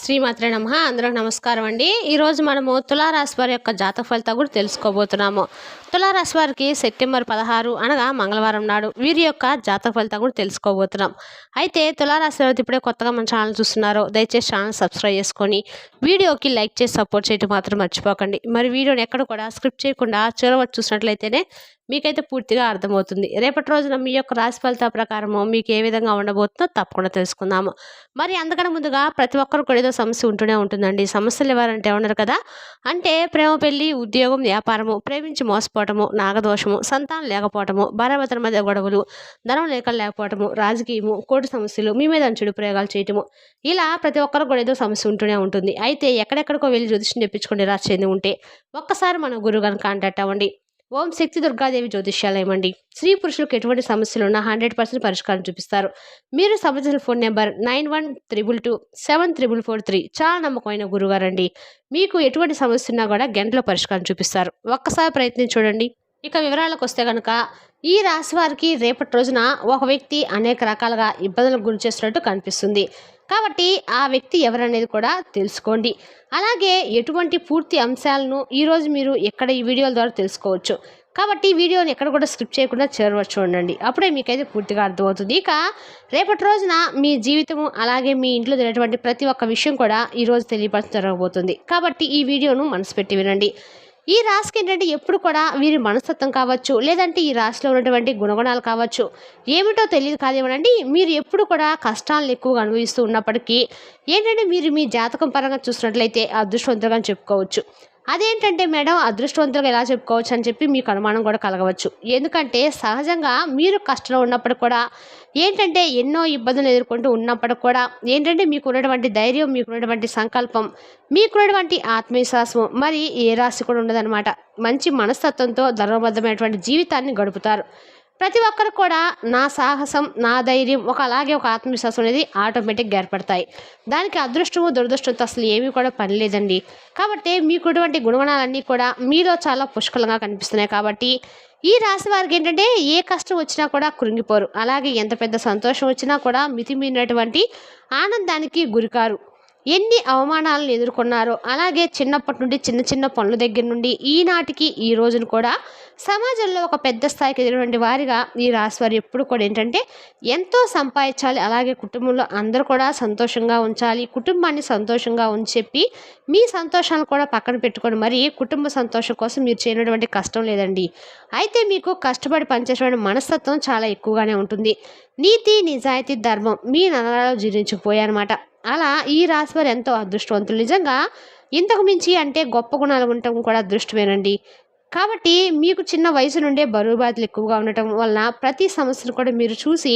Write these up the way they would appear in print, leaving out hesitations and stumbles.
శ్రీమాత్రే నమః. అందరికి నమస్కారం అండి. ఈరోజు మనము తులారాశి వారి యొక్క జాతక ఫలితాలు కూడా తెలుసుకోబోతున్నాము. తులారాశి వారికి సెప్టెంబర్ 16 అనగా మంగళవారం నాడు వీరి యొక్క జాతక ఫలితాలు కూడా తెలుసుకోబోతున్నాం. అయితే తులారాశి వారు ఇప్పుడే కొత్తగా మన ఛానల్ చూస్తున్నారో దయచేసి ఛానల్ సబ్స్క్రైబ్ చేసుకొని వీడియోకి లైక్ చేసి సపోర్ట్ చేయడం మాత్రం మర్చిపోకండి. మరి వీడియోని ఎక్కడ కూడా స్క్రిప్ట్ చేయకుండా చివరి చూసినట్లయితేనే మీకైతే పూర్తిగా అర్థమవుతుంది. రేపటి రోజున మీ యొక్క రాశి ఫలితాల ప్రకారము మీకు ఏ విధంగా ఉండబోతుందో తప్పకుండా తెలుసుకుందాము. మరి అందుకని ముందుగా ప్రతి ఒక్కరు కూడా ఏదో సమస్య ఉంటూనే ఉంటుందండి. సమస్యలు ఎవరంటే ఉన్నారు కదా, అంటే ప్రేమ, పెళ్లి, ఉద్యోగం, వ్యాపారము, ప్రేమించి మోసపోవటము, నాగదోషము, సంతానం లేకపోవటము, భార్యాభర్తల మధ్య గొడవలు, ధనం లేకపోవటము, రాజకీయము, కోర్టు సమస్యలు, మీ మీద చెడు ప్రయోగాలు చేయటము, ఇలా ప్రతి ఒక్కరు కూడా ఏదో సమస్య ఉంటూనే ఉంటుంది. అయితే ఎక్కడెక్కడికో వెళ్ళి జ్యోతిష్యం తెప్పించుకొని రాసి చెంది ఉంటే ఒక్కసారి మన గురువు గారిని కాంటాక్ట్ అవ్వండి. ఓం శక్తి దుర్గాదేవి జ్యోతిష్యాలయం అండి. స్త్రీ పురుషులకు ఎటువంటి సమస్యలు ఉన్నా 100% పరిష్కారం చూపిస్తారు. మీరు సంబంధించిన ఫోన్ నెంబర్ 9122274443. చాలా నమ్మకమైన గురుగారండి. మీకు ఎటువంటి సమస్య ఉన్నా కూడా గంటలో పరిష్కారం చూపిస్తారు. ఒక్కసారి ప్రయత్నించి చూడండి. ఇక వివరాలకు వస్తే కనుక ఈ రాశి వారికి రేపటి రోజున ఒక వ్యక్తి అనేక రకాలుగా ఇబ్బందులకు గురి చేస్తున్నట్టు కనిపిస్తుంది. కాబట్టి ఆ వ్యక్తి ఎవరనేది కూడా తెలుసుకోండి. అలాగే ఎటువంటి పూర్తి అంశాలను ఈరోజు మీరు ఎక్కడ ఈ వీడియోల ద్వారా తెలుసుకోవచ్చు. కాబట్టి ఈ వీడియోని ఎక్కడ కూడా స్కిప్ చేయకుండా చేరవచ్చు చూడండి. అప్పుడే మీకైతే పూర్తిగా అర్థమవుతుంది. ఇక రేపటి రోజున మీ జీవితము అలాగే మీ ఇంట్లో జరిగినటువంటి ప్రతి ఒక్క విషయం కూడా ఈరోజు తెలియపరచడం జరగబోతుంది. కాబట్టి ఈ వీడియోను మనసు పెట్టి వినండి. ఈ రాశికి ఏంటంటే ఎప్పుడు కూడా వీరి మనస్తత్వం కావచ్చు, లేదంటే ఈ రాశిలో ఉన్నటువంటి గుణగుణాలు కావచ్చు, ఏమిటో తెలియదు కాదేమోనండి, మీరు ఎప్పుడు కూడా కష్టాలను ఎక్కువగా అనుభవిస్తూ ఉన్నప్పటికీ ఏంటంటే మీరు మీ జాతకం పరంగా చూసినట్లయితే అదృష్టవంతులుగా చెప్పుకోవచ్చు. అదేంటంటే మేడం అదృష్టవంతులుగా ఎలా చెప్పుకోవచ్చు అని చెప్పి మీకు అనుమానం కూడా కలగవచ్చు. ఎందుకంటే సహజంగా మీరు కష్టంలో ఉన్నప్పుడు కూడా ఏంటంటే ఎన్నో ఇబ్బందులు ఎదుర్కొంటూ ఉన్నప్పుడు కూడా ఏంటంటే మీకున్నటువంటి ధైర్యం, మీకున్నటువంటి సంకల్పం, మీకున్నటువంటి ఆత్మవిశ్వాసం మరి ఏ రాశి కూడా ఉండదన్నమాట. మంచి మనస్తత్వంతో ధర్మబద్ధమైనటువంటి జీవితాన్ని గడుపుతారు. ప్రతి ఒక్కరు కూడా నా సాహసం, నా ధైర్యం, అలాగే ఒక ఆత్మవిశ్వాసం అనేది ఆటోమేటిక్గా ఏర్పడతాయి. దానికి అదృష్టము దురదృష్టంతో అసలు ఏమీ కూడా పని లేదండి. కాబట్టి మీకున్నటువంటి గుణగణాలన్నీ కూడా మీలో చాలా పుష్కలంగా కనిపిస్తున్నాయి. కాబట్టి ఈ రాశి వారికి ఏంటంటే ఏ కష్టం వచ్చినా కూడా కృంగిపోరు. అలాగే ఎంత పెద్ద సంతోషం వచ్చినా కూడా మితిమీరినటువంటి ఆనందానికి గురికారు. ఎన్ని అవమానాలను ఎదుర్కొన్నారో అలాగే చిన్నప్పటి నుండి చిన్న చిన్న పనుల దగ్గర నుండి ఈనాటికి ఈ రోజును కూడా సమాజంలో ఒక పెద్ద స్థాయికి ఎదిగినటువంటి వారిగా ఈ రాశి వారు ఎప్పుడు కూడా ఏంటంటే ఎంతో సంపాదించాలి, అలాగే కుటుంబంలో అందరూ కూడా సంతోషంగా ఉంచాలి, కుటుంబాన్ని సంతోషంగా ఉంచెప్పి మీ సంతోషాలను కూడా పక్కన పెట్టుకొని మరి కుటుంబ సంతోషం కోసం మీరు చేయనటువంటి కష్టం లేదండి. అయితే మీకు కష్టపడి పనిచేసేటువంటి మనస్తత్వం చాలా ఎక్కువగానే ఉంటుంది. నీతి, నిజాయితీ, ధర్మం మీ నరాలలో జీర్ణించుకుపోయాయన్నమాట. అలా ఈ రాశి వారు ఎంతో అదృష్టవంతులు. నిజంగా ఇంతకు మించి అంటే గొప్ప గుణాలు ఉండటం కూడా అదృష్టమేనండి. కాబట్టి మీకు చిన్న వయసు నుండే బరువు బాధలు ఎక్కువగా ఉండటం వలన ప్రతి సమస్యను కూడా మీరు చూసి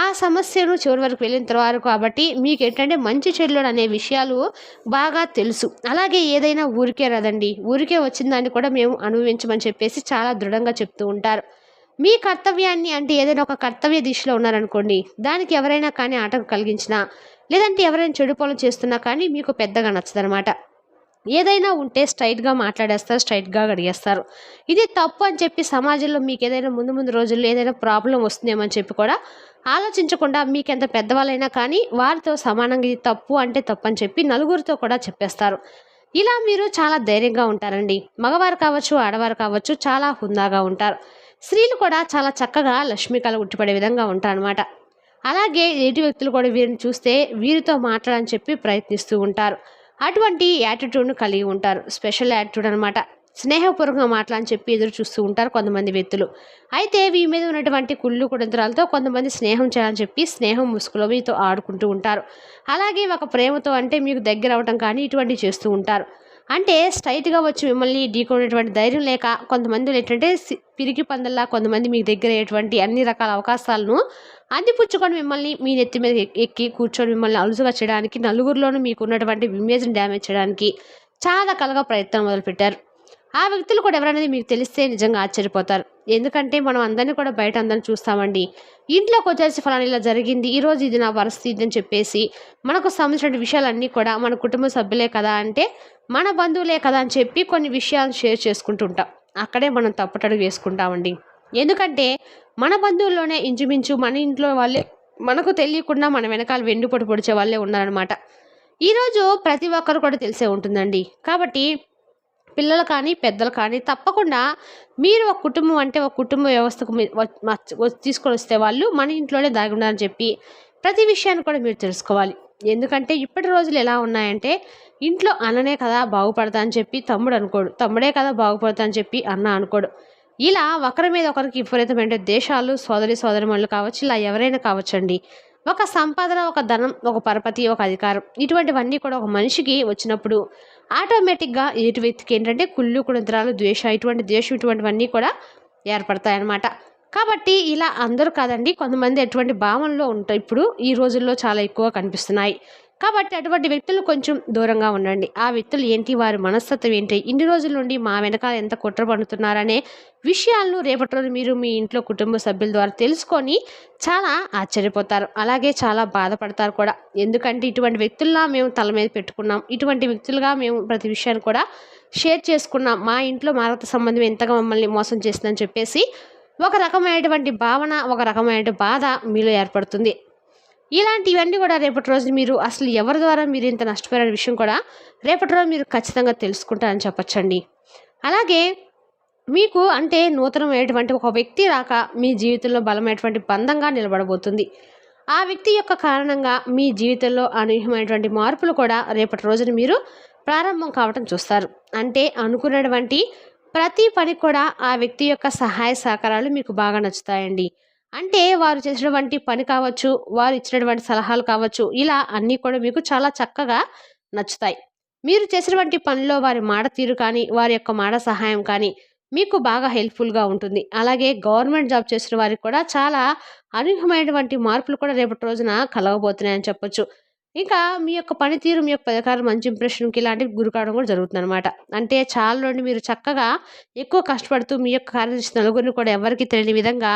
ఆ సమస్యను చివరి వరకు వెళ్ళిన తర్వాత కాబట్టి మీకు ఏంటంటే మంచి చెడులు అనే విషయాలు బాగా తెలుసు. అలాగే ఏదైనా ఊరికే రాదండి, ఊరికే వచ్చిన దాన్ని కూడా మేము అనుభవించమని చెప్పేసి చాలా దృఢంగా చెప్తూ ఉంటారు. మీ కర్తవ్యాన్ని అంటే ఏదైనా ఒక కర్తవ్య దిశలో ఉన్నారనుకోండి, దానికి ఎవరైనా కానీ ఆటంకం కలిగించినా లేదంటే ఎవరైనా చెడు పనులు చేస్తున్నా కానీ మీకు పెద్దగా నచ్చదనమాట. ఏదైనా ఉంటే స్ట్రైట్గా మాట్లాడేస్తారు, స్ట్రైట్గా అడిగేస్తారు. ఇది తప్పు అని చెప్పి సమాజంలో మీకు ఏదైనా ముందు రోజుల్లో ఏదైనా ప్రాబ్లం వస్తుందేమో అని చెప్పి కూడా ఆలోచించకుండా మీకు ఎంత పెద్దవాళ్ళైనా కానీ వారితో సమానంగా ఇది తప్పు అంటే తప్పు అని చెప్పి నలుగురితో కూడా చెప్పేస్తారు. ఇలా మీరు చాలా ధైర్యంగా ఉంటారండి. మగవారు కావచ్చు, ఆడవారు కావచ్చు, చాలా హుందాగా ఉంటారు. స్త్రీలు కూడా చాలా చక్కగా లక్ష్మీ కళ ఉట్టిపడే విధంగా ఉంటారనమాట. అలాగే ఎదుటి వ్యక్తులు కూడా వీరిని చూస్తే వీరితో మాట్లాడని చెప్పి ప్రయత్నిస్తూ ఉంటారు. అటువంటి యాటిట్యూడ్ను కలిగి ఉంటారు. స్పెషల్ యాటిట్యూడ్ అనమాట. స్నేహపూర్వకంగా మాట్లాడని చెప్పి ఎదురు చూస్తూ ఉంటారు కొంతమంది వ్యక్తులు. అయితే వీరి మీద ఉన్నటువంటి కుళ్ళు కుడంతరాలతో కొంతమంది స్నేహం చేయాలని చెప్పి స్నేహం ముసుగులో మీతో ఆడుకుంటూ ఉంటారు. అలాగే ఒక ప్రేమతో అంటే మీకు దగ్గర అవటం కానీ ఇటువంటివి చేస్తూ ఉంటారు. అంటే స్ట్రైట్గా వచ్చి మిమ్మల్ని ఢీకొనేటువంటి ధైర్యం లేక కొంతమంది ఏంటంటే పిరికి పందల్లా కొంతమంది మీకు దగ్గర అయ్యేటువంటి అన్ని రకాల అవకాశాలను అందిపుచ్చుకొని మిమ్మల్ని మీ నెత్తి మీద ఎక్కి కూర్చొని మిమ్మల్ని అలుసుగా చేయడానికి, నలుగురిలోనూ మీకు ఉన్నటువంటి ఇమేజ్ని డ్యామేజ్ చేయడానికి చాలా కలగా ప్రయత్నం మొదలుపెట్టారు. ఆ వ్యక్తులు కూడా ఎవరనేది మీకు తెలిస్తే నిజంగా ఆశ్చర్యపోతారు. ఎందుకంటే మనం అందరినీ కూడా బయట అందరిని చూస్తామండి. ఇంట్లోకి వచ్చేసి ఫలానా ఇలా జరిగింది, ఈరోజు ఇది నా పరిస్థితి అని చెప్పేసి మనకు సంబంధించిన విషయాలన్నీ కూడా మన కుటుంబ సభ్యులే కదా అంటే మన బంధువులే కదా అని చెప్పి కొన్ని విషయాలను షేర్ చేసుకుంటూ ఉంటాం. అక్కడే మనం తప్పటడుగు వేసుకుంటామండి. ఎందుకంటే మన బంధువుల్లోనే ఇంచుమించు మన ఇంట్లో వాళ్ళే మనకు తెలియకుండా మన వెనకాల వెన్నుపోటు పొడిచే వాళ్ళే ఉన్నారనమాట. ఈరోజు ప్రతి ఒక్కరు కూడా తెలిసే ఉంటుందండి. కాబట్టి పిల్లలు కానీ, పెద్దలు కానీ తప్పకుండా మీరు ఒక కుటుంబం అంటే ఒక కుటుంబ వ్యవస్థకు మీ తీసుకొనొస్తే వాళ్ళు మన ఇంట్లోనే దాగి ఉన్నారని చెప్పి ప్రతి విషయాన్ని కూడా మీరు తెలుసుకోవాలి. ఎందుకంటే ఇప్పటి రోజులు ఎలా ఉన్నాయంటే ఇంట్లో అన్ననే కదా బాగుపడతా అని చెప్పి తమ్ముడు అనుకోడు. తమ్ముడే కదా బాగుపడతా అని చెప్పి అన్న అనుకోడు. ఇలా ఒకరి మీద ఒకరికి విపరీతమైన ద్వేషాలు సోదరీమణులు కావచ్చు, ఇలా ఎవరైనా కావచ్చండి. ఒక సంపాదన, ఒక ధనం, ఒక పరపతి, ఒక అధికారం ఇటువంటివన్నీ కూడా ఒక మనిషికి వచ్చినప్పుడు ఆటోమేటిక్‌గా ఎదుటి వ్యక్తికి ఏంటంటే కుళ్ళు, కుతంత్రాలు, ద్వేషం ఇటువంటివన్నీ కూడా ఏర్పడతాయన్నమాట. కాబట్టి ఇలా అందరూ కాదండి, కొంతమంది ఎటువంటి భావనలో ఉంటాయి. ఇప్పుడు ఈ రోజుల్లో చాలా ఎక్కువ కనిపిస్తున్నాయి. కాబట్టి అటువంటి వ్యక్తులు కొంచెం దూరంగా ఉండండి. ఆ వ్యక్తులు ఏంటి? వారి మనస్తత్వం ఏంటి? ఇన్ని రోజుల నుండి మా వెనకాల ఎంత కుట్ర పన్నుతున్నారనే విషయాలను రేపటి రోజు మీరు మీ ఇంట్లో కుటుంబ సభ్యుల ద్వారా తెలుసుకొని చాలా ఆశ్చర్యపోతారు. అలాగే చాలా బాధపడతారు కూడా. ఎందుకంటే ఇటువంటి వ్యక్తుల్లా మేము తల మీద పెట్టుకున్నాం. ఇటువంటి వ్యక్తులుగా మేము ప్రతి విషయాన్ని కూడా షేర్ చేసుకున్నాం. మా ఇంట్లో మా రక్త సంబంధం ఎంతగా మమ్మల్ని మోసం చేసిందని చెప్పేసి ఒక రకమైనటువంటి భావన, ఒక రకమైన బాధ మీలో ఏర్పడుతుంది. ఇలాంటివన్నీ కూడా రేపటి రోజు మీరు అసలు ఎవరి ద్వారా మీరు ఇంత నష్టపోయిన విషయం కూడా రేపటి రోజు మీరు ఖచ్చితంగా తెలుసుకుంటారని చెప్పొచ్చండి. అలాగే మీకు అంటే నూతనమైనటువంటి ఒక వ్యక్తి రాక మీ జీవితంలో బలమైనటువంటి బంధంగా నిలబడబోతుంది. ఆ వ్యక్తి యొక్క కారణంగా మీ జీవితంలో అనూహ్యమైనటువంటి మార్పులు కూడా రేపటి రోజున మీరు ప్రారంభం కావటం చూస్తారు. అంటే అనుకున్నటువంటి ప్రతి పని కూడా ఆ వ్యక్తి యొక్క సహాయ సహకారాలు మీకు బాగా నచ్చుతాయండి. అంటే వారు చేసినటువంటి పని కావచ్చు, వారు ఇచ్చినటువంటి సలహాలు కావచ్చు, ఇలా అన్నీ కూడా మీకు చాలా చక్కగా నచ్చుతాయి. మీరు చేసినటువంటి పనిలో వారి మాట తీరు కానీ, వారి యొక్క మాట సహాయం కానీ మీకు బాగా హెల్ప్‌ఫుల్‌గా ఉంటుంది. అలాగే గవర్నమెంట్ జాబ్ చేసిన వారికి కూడా చాలా అనూహ్యమైనటువంటి మార్పులు కూడా రేపటి రోజున కలగబోతున్నాయని చెప్పొచ్చు. ఇంకా మీ యొక్క పనితీరు, మీ యొక్క ప్రకారం మంచి ఇంప్రెషన్‌కి ఇలాంటివి గురి కావడం కూడా జరుగుతుందనమాట. అంటే చాలా నుండి మీరు చక్కగా ఎక్కువ కష్టపడుతూ మీ యొక్క కార్యదర్శి నలుగురిని కూడా ఎవరికీ తెలియని విధంగా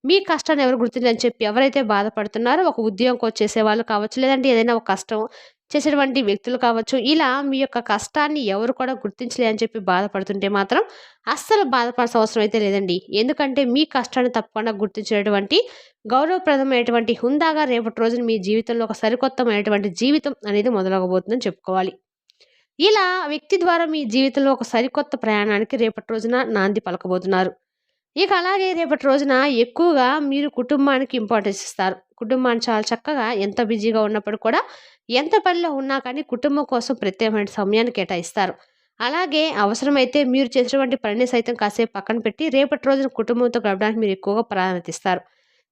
మీ కష్టాన్ని ఎవరు గుర్తించని చెప్పి ఎవరైతే బాధపడుతున్నారో ఒక ఉద్యోగం కోచ్ చేసేవాళ్ళు కావచ్చు, లేదంటే ఏదైనా ఒక కష్టం చేసేటువంటి వ్యక్తులు కావచ్చు, ఇలా మీ యొక్క కష్టాన్ని ఎవరు కూడా గుర్తించలే అని చెప్పి బాధపడుతుంటే మాత్రం అస్సలు బాధపడాల్సిన అవసరం అయితే లేదండి. ఎందుకంటే మీ కష్టాన్ని తప్పకుండా గుర్తించేటువంటి గౌరవప్రదమైనటువంటి హుందాగా రేపటి రోజున మీ జీవితంలో ఒక సరికొత్తమైనటువంటి జీవితం అనేది మొదలవబోతుందని చెప్పుకోవాలి. ఇలా వ్యక్తి ద్వారా మీ జీవితంలో ఒక సరికొత్త ప్రయాణానికి రేపటి రోజున నాంది పలకబోతున్నారు. ఇక అలాగే రేపటి రోజున ఎక్కువగా మీరు కుటుంబానికి ఇంపార్టెన్స్ ఇస్తారు. కుటుంబాన్ని చాలా చక్కగా ఎంత బిజీగా ఉన్నప్పుడు కూడా, ఎంత పనిలో ఉన్నా కానీ కుటుంబం కోసం ప్రత్యేకమైన సమయాన్ని కేటాయిస్తారు. అలాగే అవసరమైతే మీరు చేసినటువంటి పనిని సైతం కాసేపు పక్కన పెట్టి రేపటి రోజున కుటుంబంతో గడపడానికి మీరు ఎక్కువగా ప్రాధాన్యత ఇస్తారు.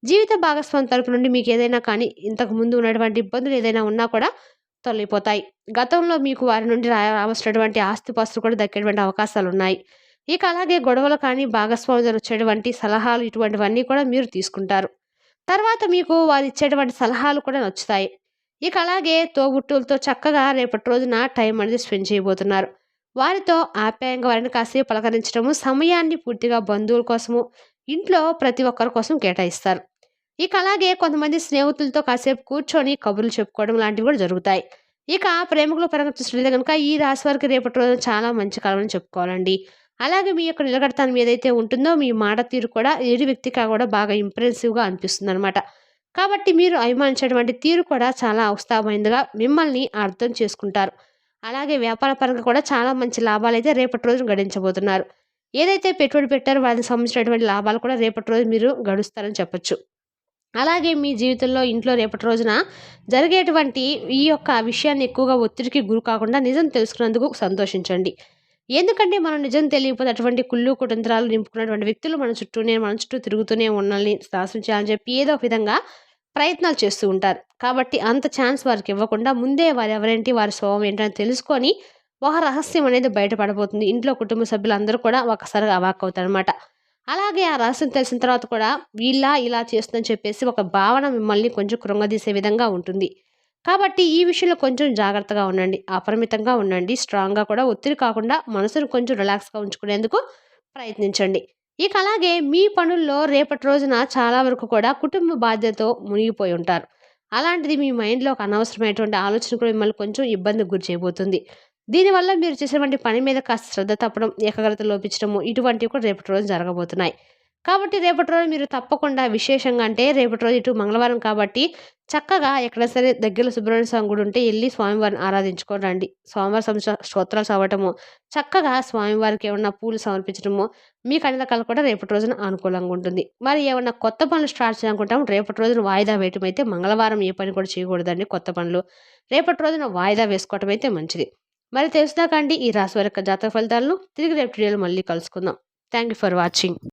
జీవిత భాగస్వామి తరపు నుండి మీకు ఏదైనా కానీ ఇంతకు ముందు ఉన్నటువంటి ఇబ్బందులు ఏదైనా ఉన్నా కూడా తొలగిపోతాయి. గతంలో మీకు వారి నుండి రావాల్సినటువంటి ఆస్తిపాస్తులు కూడా దక్కేటువంటి అవకాశాలున్నాయి. ఇక అలాగే గొడవలు కానీ, భాగస్వామ్యం వచ్చేటువంటి సలహాలు ఇటువంటివన్నీ కూడా మీరు తీసుకుంటారు. తర్వాత మీకు వారు ఇచ్చేటువంటి సలహాలు కూడా నచ్చుతాయి. ఇక అలాగే తోబుట్టువులతో చక్కగా రేపటి రోజున టైం అనేది స్పెండ్ చేయబోతున్నారు. వారితో ఆప్యాయంగా వారిని కాసేపు పలకరించడము, సమయాన్ని పూర్తిగా బంధువుల కోసము, ఇంట్లో ప్రతి ఒక్కరి కోసం కేటాయిస్తారు. ఇక అలాగే కొంతమంది స్నేహితులతో కాసేపు కూర్చొని కబుర్లు చెప్పుకోవడం లాంటివి కూడా జరుగుతాయి. ఇక ప్రేమికుల పరంగా చూసినట్లయితే కనుక ఈ రాశి వారికి రేపటి రోజున చాలా మంచి కాలం అని చెప్పుకోవాలండి. అలాగే మీ యొక్క నిలకడతనం ఏదైతే ఉంటుందో మీ మాట తీరు కూడా ఎదుటి వ్యక్తికి కూడా బాగా ఇంప్రెసివ్‌గా అనిపిస్తుందనమాట. కాబట్టి మీరు అభిమానించేటువంటి తీరు కూడా చాలా ఉత్సాహమైనదిగా మిమ్మల్ని అర్థం చేసుకుంటారు. అలాగే వ్యాపార పరంగా కూడా చాలా మంచి లాభాలైతే రేపటి రోజున గడించబోతున్నారు. ఏదైతే పెట్టుబడి పెట్టారో వాటికి సంబంధించినటువంటి లాభాలు కూడా రేపటి రోజు మీరు గడుస్తారని చెప్పొచ్చు. అలాగే మీ జీవితంలో ఇంట్లో రేపటి రోజున జరిగేటువంటి ఈ యొక్క విషయాన్ని ఎక్కువగా ఒత్తిడికి గురి కాకుండా నిజం తెలుసుకున్నందుకు సంతోషించండి. ఎందుకంటే మనం నిజం తెలియకపోతే అటువంటి కుళ్ళు, కుతంత్రాలు నింపుకున్నటువంటి వ్యక్తులు మన చుట్టూ తిరుగుతూనే మనల్ని నాశనం చేయాలని చెప్పి ఏదో ఒక విధంగా ప్రయత్నాలు చేస్తూ ఉంటారు. కాబట్టి అంత ఛాన్స్ వారికి ఇవ్వకుండా ముందే వారు ఎవరేంటి, వారి స్వభావం ఏంటని తెలుసుకొని ఒక రహస్యం అనేది బయటపడబోతుంది. ఇంట్లో కుటుంబ సభ్యులందరూ కూడా ఒకసారిగా అవాక్కవుతారనమాట. అలాగే ఆ రహస్యం తెలిసిన తర్వాత కూడా ఇలా చేస్తుందని చెప్పేసి ఒక భావన మిమ్మల్ని కొంచెం కృంగదీసే విధంగా ఉంటుంది. కాబట్టి ఈ విషయంలో కొంచెం జాగ్రత్తగా ఉండండి. అపరిమితంగా ఉండండి. స్ట్రాంగ్‌గా కూడా ఒత్తిడి కాకుండా మనసును కొంచెం రిలాక్స్‌గా ఉంచుకునేందుకు ప్రయత్నించండి. ఇక అలాగే మీ పనుల్లో రేపటి రోజున చాలా వరకు కూడా కుటుంబ బాధ్యతతో మునిగిపోయి ఉంటారు. అలాంటిది మీ మైండ్‌లో ఒక అనవసరమైనటువంటి ఆలోచన కూడా మిమ్మల్ని కొంచెం ఇబ్బందికి గురి చేయబోతుంది. దీనివల్ల మీరు చేసేటువంటి పని మీద కాస్త శ్రద్ధ తప్పడం, ఏకాగ్రత లోపించడము ఇటువంటివి కూడా రేపటి రోజు జరగబోతున్నాయి. కాబట్టి రేపటి రోజు మీరు తప్పకుండా విశేషంగా అంటే రేపటి రోజు ఇటు మంగళవారం కాబట్టి చక్కగా ఎక్కడ సరే దగ్గరలో సుబ్రహ్మణ్య స్వామి గుడి ఉంటే ఎళ్లి స్వామివారిని ఆరాధించుకొని రండి. స్వామివారి స్తోత్రాలు చదవటము, చక్కగా స్వామివారికి ఏమన్నా పూలు సమర్పించడము, మీకు అన్ని రకాలు కూడా రేపటి రోజున అనుకూలంగా ఉంటుంది. మరి ఏమన్నా కొత్త పనులు స్టార్ట్ చేయాలనుకుంటాం రేపటి రోజున వాయిదా వేయటం అయితే మంగళవారం ఏ పని కూడా చేయకూడదండి కొత్త పనులు. రేపటి రోజున వాయిదా వేసుకోవటం అయితే మంచిది. మరి తెలుసుదాకా అండి ఈ రాశి వారి యొక్క జాతక ఫలితాలను తిరిగి రేపటి వీడియోలో మళ్ళీ కలుసుకుందాం. Thank you for watching.